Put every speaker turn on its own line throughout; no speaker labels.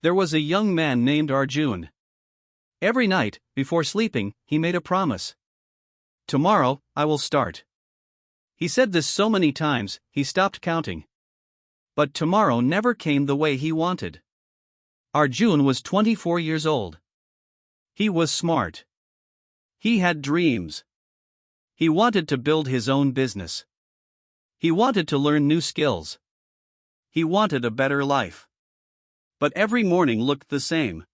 There was a young man named Arjun. Every night, before sleeping, he made a promise. Tomorrow, I will start. He said this so many times, he stopped counting. But tomorrow never came the way he wanted. Arjun was 24 years old. He was smart. He had dreams. He wanted to build his own business. He wanted to learn new skills. He wanted a better life. But every morning looked the same.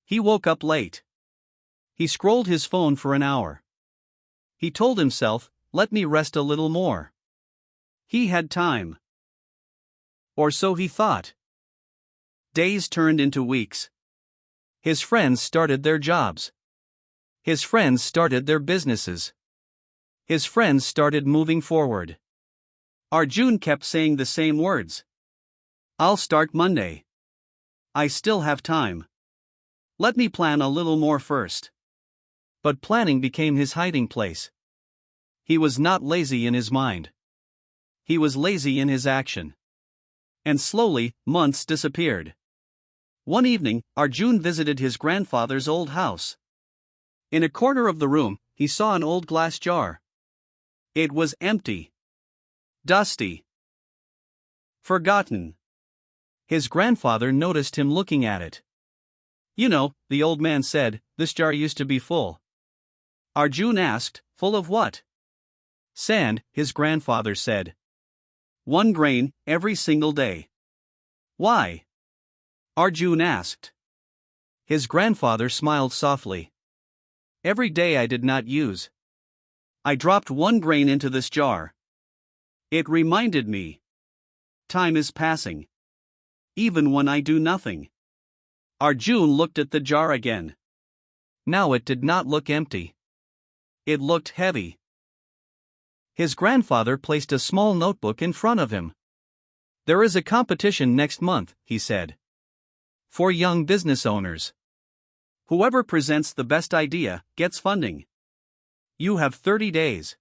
He woke up late. He scrolled his phone for an hour. He told himself, "Let me rest a little more." He had time. Or so he thought. Days turned into weeks. His friends started their jobs. His friends started their businesses. His friends started moving forward. Arjun kept saying the same words. "I'll start Monday. I still have time. Let me plan a little more first." But planning became his hiding place. He was not lazy in his mind. He was lazy in his action. And slowly, months disappeared. One evening, Arjun visited his grandfather's old house. In a corner of the room, he saw an old glass jar. It was empty. Dusty. Forgotten. His grandfather noticed him looking at it. "You know," the old man said, "this jar used to be full." Arjun asked, "Full of what?" "Sand," his grandfather said. "1 grain, every single day." "Why?" Arjun asked. His grandfather smiled softly. "Every day I did not use. I dropped 1 grain into this jar. It reminded me. Time is passing. Even when I do nothing." Arjun looked at the jar again. Now it did not look empty. It looked heavy. His grandfather placed a small notebook in front of him. "There is a competition next month," he said. "For young business owners. Whoever presents the best idea gets funding. You have 30 days.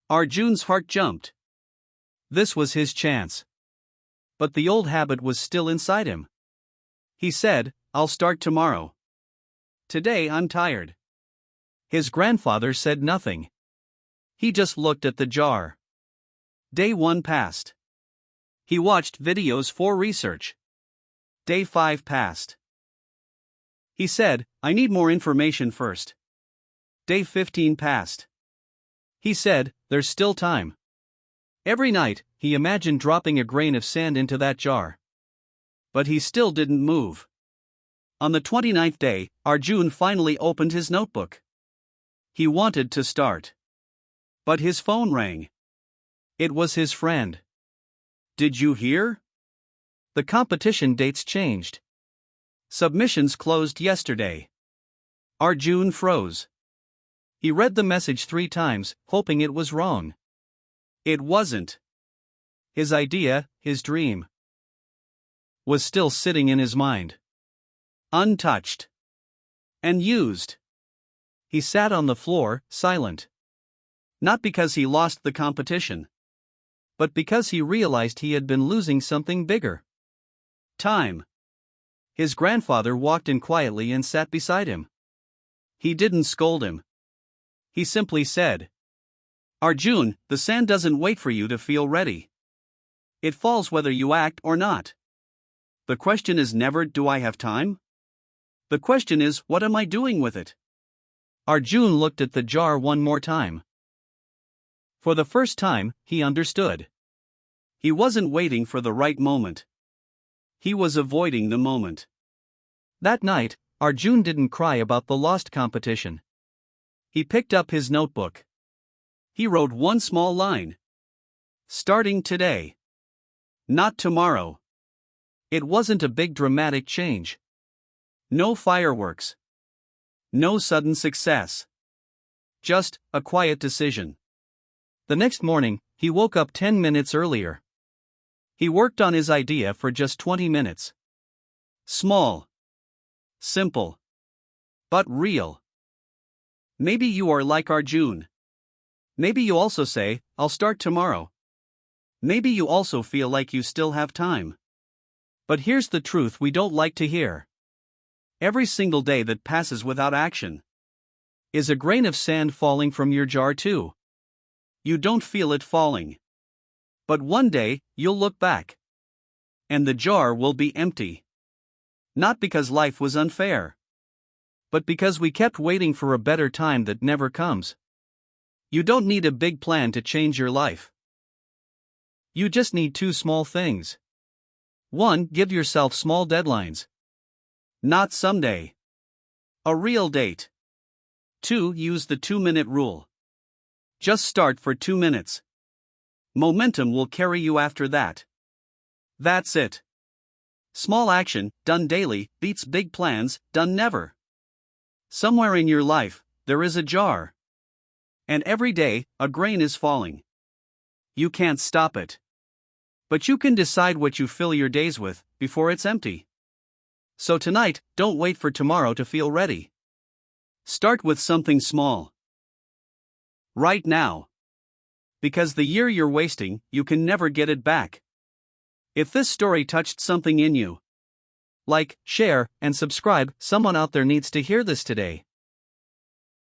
Arjun's heart jumped. This was his chance. But the old habit was still inside him. He said, "I'll start tomorrow. Today I'm tired." His grandfather said nothing. He just looked at the jar. Day 1 passed. He watched videos for research. Day 5 passed. He said, "I need more information first." Day 15 passed. He said, "There's still time." Every night, he imagined dropping a grain of sand into that jar. But he still didn't move. On the 29th day, Arjun finally opened his notebook. He wanted to start. But his phone rang. It was his friend. "Did you hear? The competition dates changed. Submissions closed yesterday." Arjun froze. He read the message 3 times, hoping it was wrong. It wasn't. His idea, his dream, was still sitting in his mind. Untouched. And used. He sat on the floor, silent. Not because he lost the competition, but because he realized he had been losing something bigger. Time. His grandfather walked in quietly and sat beside him. He didn't scold him. He simply said, "Arjun, the sand doesn't wait for you to feel ready. It falls whether you act or not. The question is never, do I have time? The question is, what am I doing with it?" Arjun looked at the jar one more time. For the first time, he understood. He wasn't waiting for the right moment. He was avoiding the moment. That night, Arjun didn't cry about the lost competition. He picked up his notebook. He wrote one small line. "Starting today. Not tomorrow." It wasn't a big dramatic change. No fireworks. No sudden success. Just a quiet decision. The next morning, he woke up 10 minutes earlier. He worked on his idea for just 20 minutes. Small. Simple. But real. Maybe you are like Arjun. Maybe you also say, "I'll start tomorrow." Maybe you also feel like you still have time. But here's the truth we don't like to hear. Every single day that passes without action is a grain of sand falling from your jar, too. You don't feel it falling. But one day, you'll look back, and the jar will be empty. Not because life was unfair, but because we kept waiting for a better time that never comes. You don't need a big plan to change your life. You just need two small things. 1. Give yourself small deadlines. Not someday. A real date. 2. Use the 2-minute rule. Just start for 2 minutes. Momentum will carry you after that. That's it. Small action, done daily, beats big plans, done never. Somewhere in your life, there is a jar. And every day, a grain is falling. You can't stop it. But you can decide what you fill your days with, before it's empty. So tonight, don't wait for tomorrow to feel ready. Start with something small. Right now. Because the year you're wasting, you can never get it back. If this story touched something in you, like, share, and subscribe. Someone out there needs to hear this today.